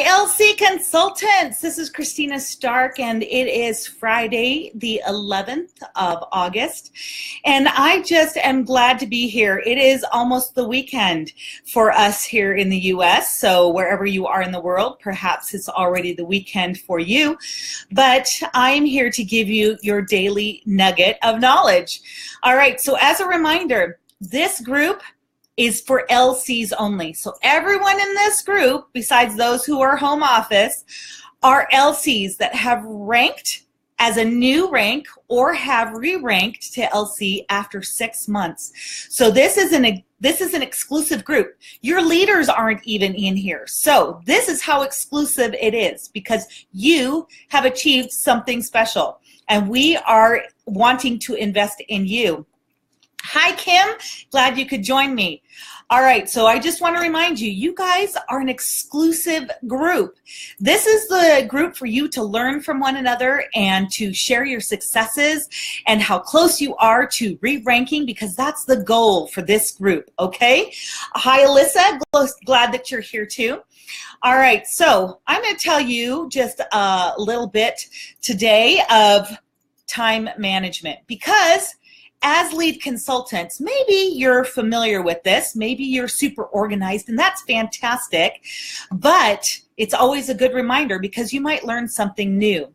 Hi, LC Consultants. This is Christina Stark, and it is Friday, the 11th of August, and I just am glad to be here. It is almost the weekend for us here in the U.S., so wherever you are in the world, perhaps it's already the weekend for you, but I'm here to give you your daily nugget of knowledge. All right, so as a reminder, this group is for LCs only. So everyone in this group, besides those who are home office, are LCs that have ranked as a new rank or have re-ranked to LC after 6 months. So this is an exclusive group. Your leaders aren't even in here. So this is how exclusive it is, because you have achieved something special and we are wanting to invest in you. Hi, Kim. Glad you could join me. All right, so I just want to remind you, you guys are an exclusive group. This is the group for you to learn from one another and to share your successes and how close you are to re-ranking, because that's the goal for this group, okay? Hi, Alyssa. Glad that you're here too. All right, so I'm going to tell you just a little bit today of time management, because as lead consultants, maybe you're familiar with this, maybe you're super organized, and that's fantastic, but it's always a good reminder because you might learn something new.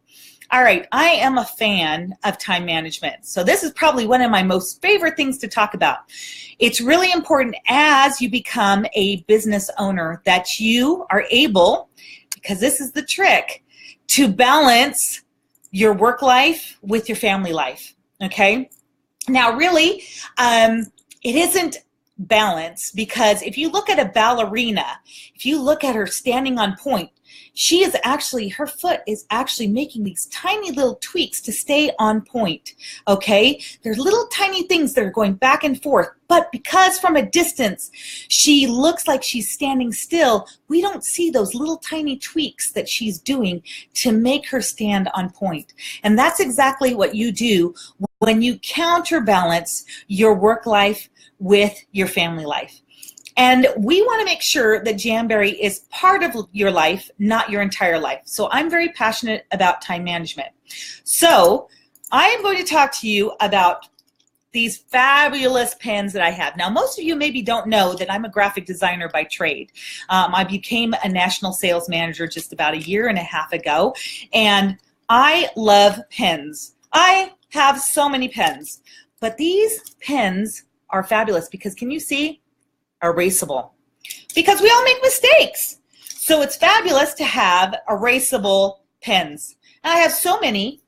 All right, I am a fan of time management, so this is probably one of my most favorite things to talk about. It's really important as you become a business owner that you are able, because this is the trick, to balance your work life with your family life, okay? Now, really, it isn't balance, because if you look at a ballerina, if you look at her standing on point, she is actually, her foot is actually making these tiny little tweaks to stay on point, okay? There's little tiny things that are going back and forth, but because from a distance she looks like she's standing still, we don't see those little tiny tweaks that she's doing to make her stand on point. And that's exactly what you do when you counterbalance your work life with your family life. And we want to make sure that Jamberry is part of your life, not your entire life. So I'm very passionate about time management. So I am going to talk to you about these fabulous pens that I have. Now, most of you maybe don't know that I'm a graphic designer by trade. I became a national sales manager just about 1.5 years ago, and I love pens. I have so many pens, but these pens are fabulous because, can you see? Erasable, because we all make mistakes. So it's fabulous to have erasable pens. And I have so many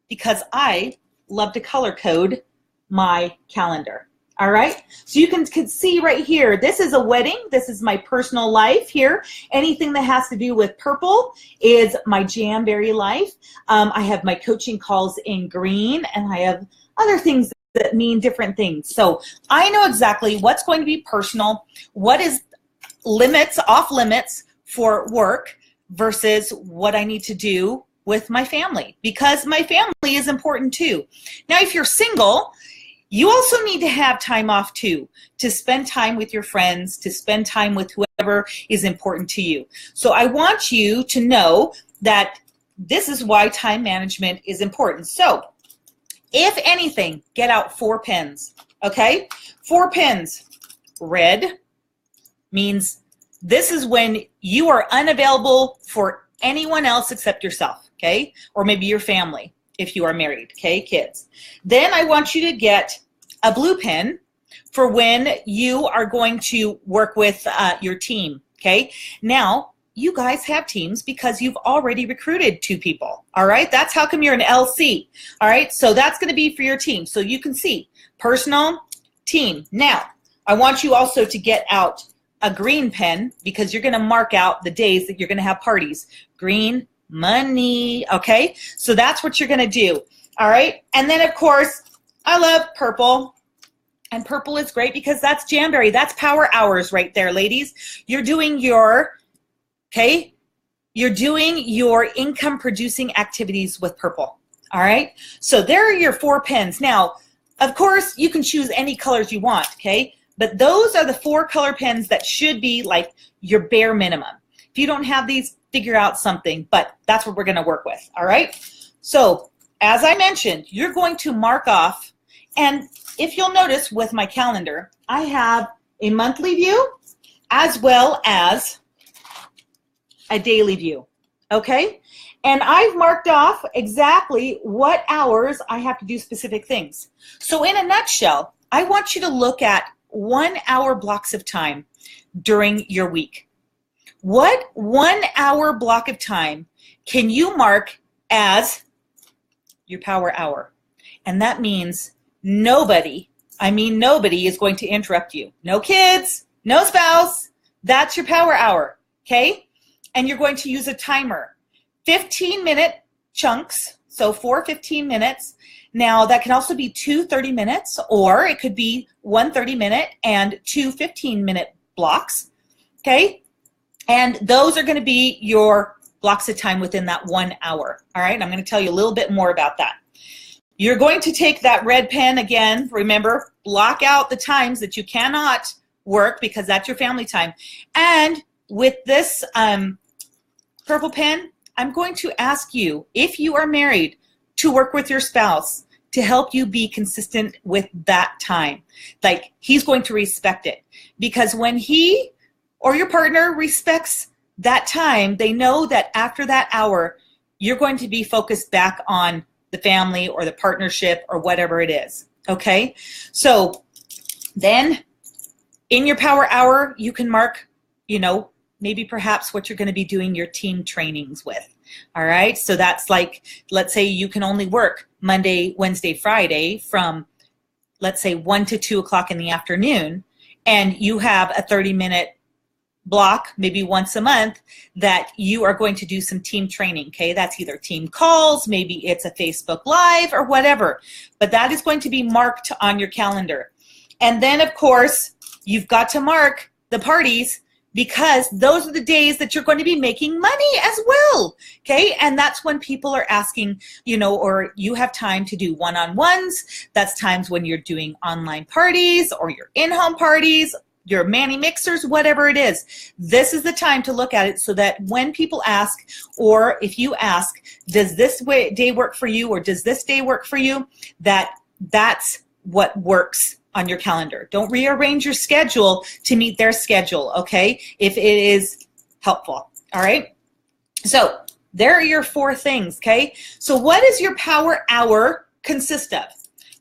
because I love to color code my calendar. All right, so you can see right here, this is a wedding. This is my personal life here. Anything that has to do with purple is my Jamberry life. I have my coaching calls in green, and I have other things that mean different things. So I know exactly what's going to be personal, what is limits, off limits for work versus what I need to do with my family, because my family is important too. Now, if you're single, you also need to have time off too, to spend time with your friends, to spend time with whoever is important to you. So I want you to know that this is why time management is important. So if anything, get out 4 pens, okay? 4 pens. Red means this is when you are unavailable for anyone else except yourself, okay? Or maybe your family if you are married, okay, kids. Then I want you to get a blue pen for when you are going to work with your team, okay? Now, you guys have teams because you've already recruited 2 people, all right? That's how come you're an LC, all right? So that's going to be for your team. So you can see personal, team. Now, I want you also to get out a green pen because you're going to mark out the days that you're going to have parties. Green, money, okay? So that's what you're going to do, all right? And then, of course, I love purple. And purple is great because that's Jamberry. That's power hours right there, ladies. You're doing your... okay, you're doing your income producing activities with purple, all right? So there are your 4 pens. Now, of course, you can choose any colors you want, okay? But those are the 4 color pens that should be like your bare minimum. If you don't have these, figure out something, but that's what we're going to work with. All right. So as I mentioned, you're going to mark off, and if you'll notice with my calendar, I have a monthly view as well as a daily view. Okay. And I've marked off exactly what hours I have to do specific things. So in a nutshell, I want you to look at 1 hour blocks of time during your week. What 1 hour block of time can you mark as your power hour? And that means nobody, nobody is going to interrupt you. No kids, no spouse. That's your power hour, okay? And you're going to use a timer. 15-minute chunks, so 4 15 minutes. Now that can also be 2 30 minutes, or it could be 1 30-minute and 2 15-minute blocks, okay? And those are going to be your blocks of time within that 1 hour, all right? I'm going to tell you a little bit more about that. You're going to take that red pen again, remember, block out the times that you cannot work because that's your family time. And with this purple pen, I'm going to ask you, if you are married, to work with your spouse to help you be consistent with that time. Like, he's going to respect it. Because when he or your partner respects that time, they know that after that hour, you're going to be focused back on the family or the partnership or whatever it is. Okay? So then in your power hour, you can mark, maybe perhaps what you're going to be doing your team trainings with. All right. So that's like, let's say you can only work Monday, Wednesday, Friday from, let's say 1 to 2 o'clock in the afternoon, and you have a 30-minute block, maybe once a month, that you are going to do some team training. Okay. That's either team calls, maybe it's a Facebook Live or whatever, but that is going to be marked on your calendar. And then of course, you've got to mark the parties, because those are the days that you're going to be making money as well, okay? And that's when people are asking, or you have time to do one-on-ones. That's times when you're doing online parties or your in-home parties, your Manny mixers, whatever it is. This is the time to look at it so that when people ask, or if you ask, does this day work for you or does this day work for you, that's what works on your calendar. Don't rearrange your schedule to meet their schedule, okay? If it is helpful, all right? So there are your 4 things, okay? So what does your power hour consist of?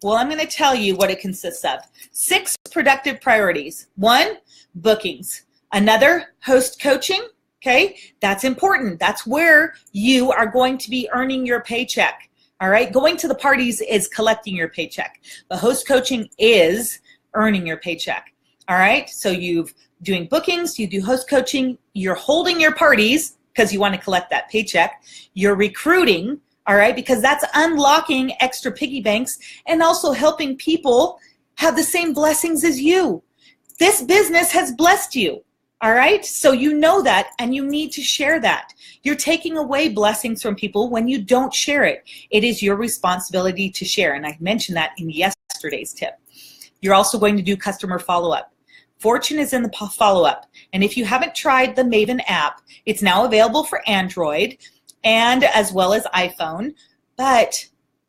Well, I'm going to tell you what it consists of. 6 productive priorities. 1, bookings. Another, host coaching, okay? That's important. That's where you are going to be earning your paycheck. All right, going to the parties is collecting your paycheck, but host coaching is earning your paycheck. All right, so you're doing bookings, you do host coaching, you're holding your parties because you want to collect that paycheck. You're recruiting, all right, because that's unlocking extra piggy banks and also helping people have the same blessings as you. This business has blessed you. All right, so you know that and you need to share that. You're taking away blessings from people when you don't share it. It is your responsibility to share, and I mentioned that in yesterday's tip. You're also going to do customer follow-up. Fortune is in the follow-up, and if you haven't tried the Maven app, it's now available for Android and as well as iPhone, but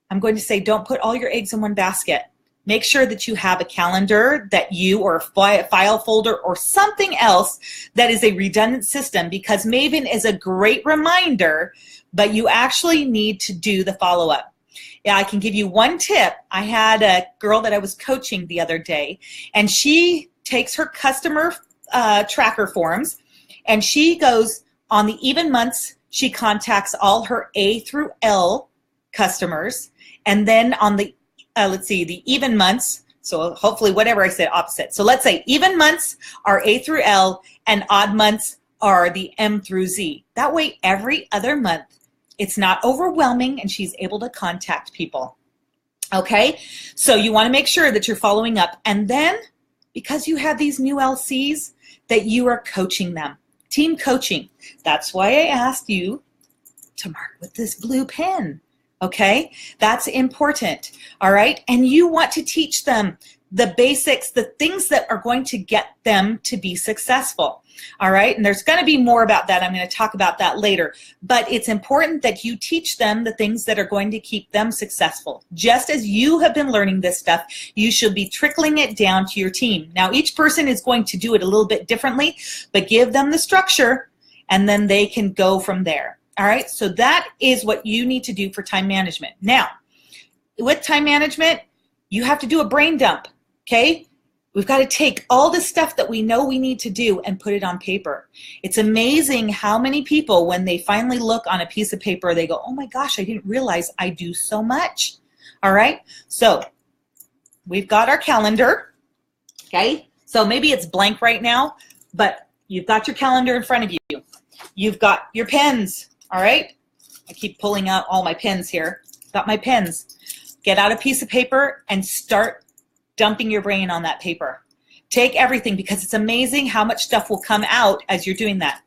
I'm going to say don't put all your eggs in one basket. Make sure that you have a calendar that you, or a file folder or something else that is a redundant system, because Maven is a great reminder, but you actually need to do the follow-up. Yeah, I can give you one tip. I had a girl that I was coaching the other day, and she takes her customer tracker forms, and she goes on the even months, she contacts all her A through L customers, and then on the the even months, so hopefully whatever I said opposite. So let's say even months are A through L and odd months are the M through Z. That way every other month it's not overwhelming and she's able to contact people. Okay, so you want to make sure that you're following up, and then because you have these new LCs, that you are coaching them. Team coaching. That's why I asked you to mark with this blue pen. Okay, that's important. All right, and you want to teach them the basics, the things that are going to get them to be successful. All right, and there's going to be more about that. I'm going to talk about that later. But it's important that you teach them the things that are going to keep them successful. Just as you have been learning this stuff, you should be trickling it down to your team. Now, each person is going to do it a little bit differently, but give them the structure, and then they can go from there. All right, so that is what you need to do for time management. Now, with time management, you have to do a brain dump, okay? We've got to take all the stuff that we know we need to do and put it on paper. It's amazing how many people, when they finally look on a piece of paper, they go, oh my gosh, I didn't realize I do so much. All right, so we've got our calendar, okay? So maybe it's blank right now, but you've got your calendar in front of you. You've got your pens, all right? I keep pulling out all my pens here. Got my pens. Get out a piece of paper and start dumping your brain on that paper. Take everything, because it's amazing how much stuff will come out as you're doing that.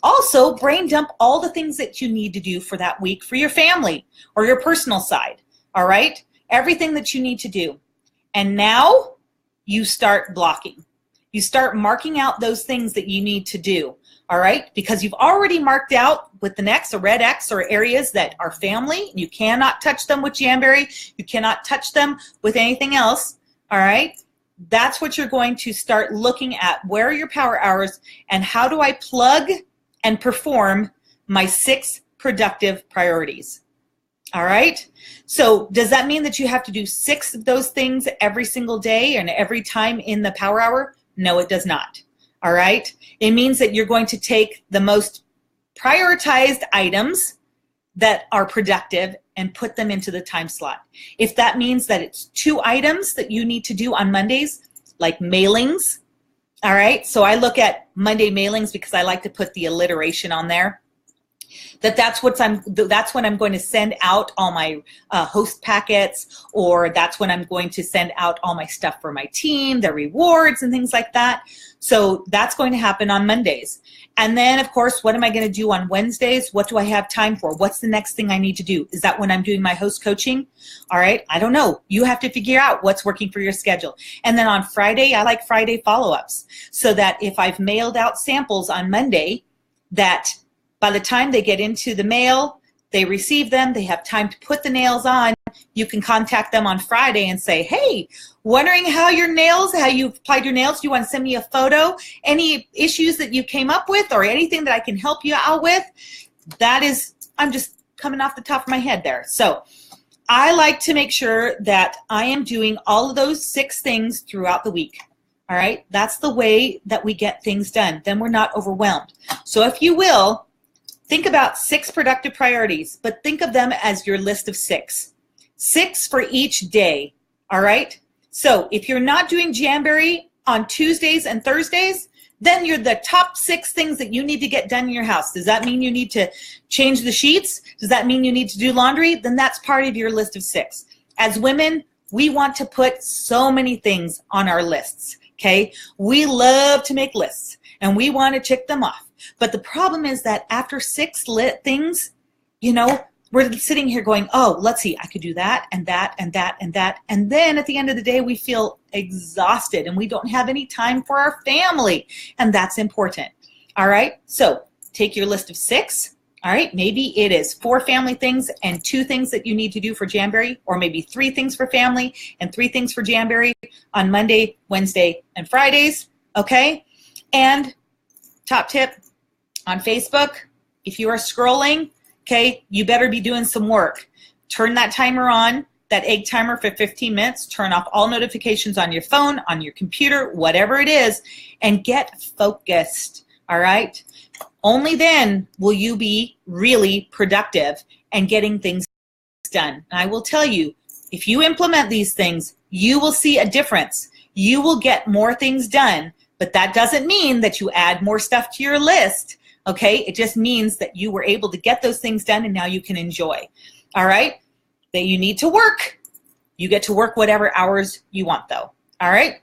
Also, brain dump all the things that you need to do for that week for your family or your personal side, all right? Everything that you need to do. And now you start blocking. You start marking out those things that you need to do, all right? Because you've already marked out with an X, a red X, or areas that are family. You cannot touch them with Jamberry. You cannot touch them with anything else, all right? That's what you're going to start looking at. Where are your power hours, and how do I plug and perform my 6 productive priorities? All right? So does that mean that you have to do 6 of those things every single day and every time in the power hour? No, it does not. All right? It means that you're going to take the most prioritized items that are productive and put them into the time slot. If that means that it's 2 items that you need to do on Mondays, like mailings, all right? So I look at Monday mailings because I like to put the alliteration on there. That's when I'm going to send out all my host packets, or that's when I'm going to send out all my stuff for my team, their rewards and things like that. So that's going to happen on Mondays. And then, of course, what am I going to do on Wednesdays? What do I have time for? What's the next thing I need to do? Is that when I'm doing my host coaching? All right, I don't know. You have to figure out what's working for your schedule. And then on Friday, I like Friday follow-ups, so that if I've mailed out samples on Monday, that by the time they get into the mail, they receive them, they have time to put the nails on, you can contact them on Friday and say, hey, wondering how you applied your nails, do you want to send me a photo? Any issues that you came up with or anything that I can help you out with? That is, I'm just coming off the top of my head there. So I like to make sure that I am doing all of those 6 things throughout the week. All right, that's the way that we get things done. Then we're not overwhelmed. So if you will, think about 6 productive priorities, but think of them as your list of 6. 6 for each day, all right? So if you're not doing Jamberry on Tuesdays and Thursdays, then you're the top 6 things that you need to get done in your house. Does that mean you need to change the sheets? Does that mean you need to do laundry? Then that's part of your list of 6. As women, we want to put so many things on our lists, okay? We love to make lists, and we want to check them off. But the problem is that after 6 things, you know, we're sitting here going, oh, let's see, I could do that and that and that and that. And then at the end of the day, we feel exhausted and we don't have any time for our family. And that's important. All right. So take your list of 6. All right. Maybe it is 4 family things and 2 things that you need to do for Jamberry, or maybe 3 things for family and 3 things for Jamberry on Monday, Wednesday, and Fridays. Okay. And top tip on Facebook, if you are scrolling, okay, you better be doing some work. Turn that timer on, that egg timer for 15 minutes. Turn off all notifications on your phone, on your computer, whatever it is, and get focused, all right? Only then will you be really productive and getting things done. And I will tell you, if you implement these things, you will see a difference. You will get more things done, but that doesn't mean that you add more stuff to your list. Okay, it just means that you were able to get those things done and now you can enjoy. All right, that you need to work. You get to work whatever hours you want though. All right,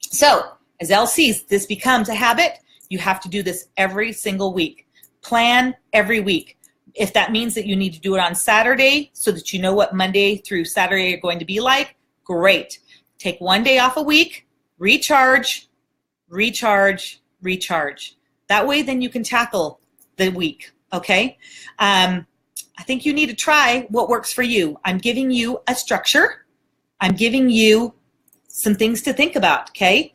so as LCs, this becomes a habit. You have to do this every single week. Plan every week. If that means that you need to do it on Saturday so that you know what Monday through Saturday are going to be like, great. Take one day off a week, recharge, recharge, recharge. That way then you can tackle the week, okay? I think you need to try what works for you. I'm giving you a structure. I'm giving you some things to think about, okay?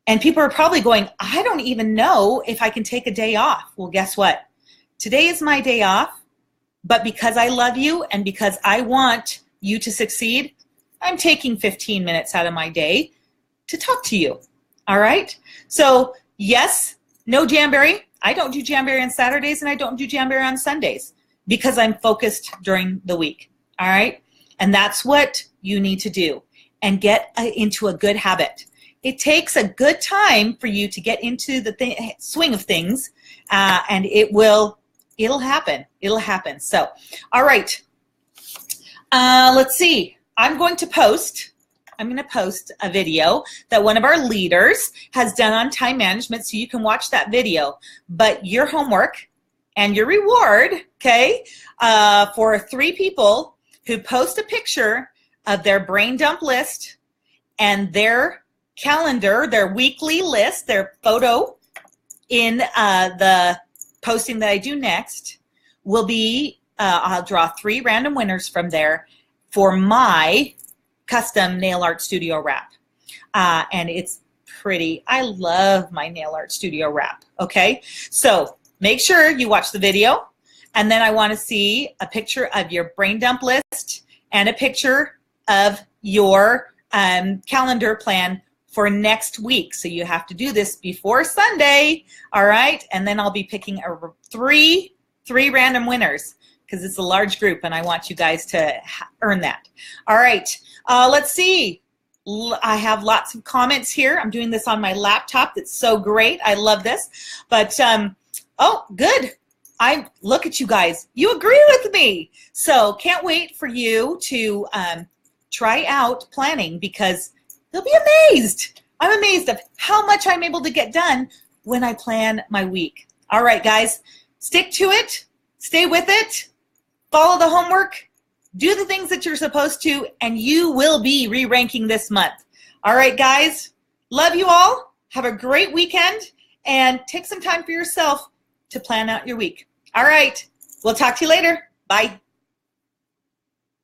And people are probably going, I don't even know if I can take a day off. Well, guess what? Today is my day off, but because I love you and because I want you to succeed, I'm taking 15 minutes out of my day to talk to you, all right? So yes, no Jamberry. I don't do Jamberry on Saturdays and I don't do Jamberry on Sundays because I'm focused during the week, all right? And that's what you need to do and get into a good habit. It takes a good time for you to get into the swing of things, and it'll happen. It'll happen. So, all right. Let's see. I'm going to post a video that one of our leaders has done on time management, so you can watch that video. But your homework and your reward, okay, for 3 people who post a picture of their brain dump list and their calendar, their weekly list, their photo in the posting that I do next will be, I'll draw 3 random winners from there for my custom nail art studio wrap. And it's pretty. I love my nail art studio wrap, okay? So make sure you watch the video, and then I want to see a picture of your brain dump list and a picture of your calendar plan for next week. So you have to do this before Sunday, all right? And then I'll be picking three random winners because it's a large group and I want you guys to earn that. All right, let's see. I have lots of comments here. I'm doing this on my laptop. That's so great. I love this. But, oh, good. Look at you guys. You agree with me. So can't wait for you to try out planning because they'll be amazed. I'm amazed of how much I'm able to get done when I plan my week. All right, guys, stick to it. Stay with it. Follow the homework. Do the things that you're supposed to, and you will be re-ranking this month. All right, guys, love you all. Have a great weekend, and take some time for yourself to plan out your week. All right, we'll talk to you later. Bye.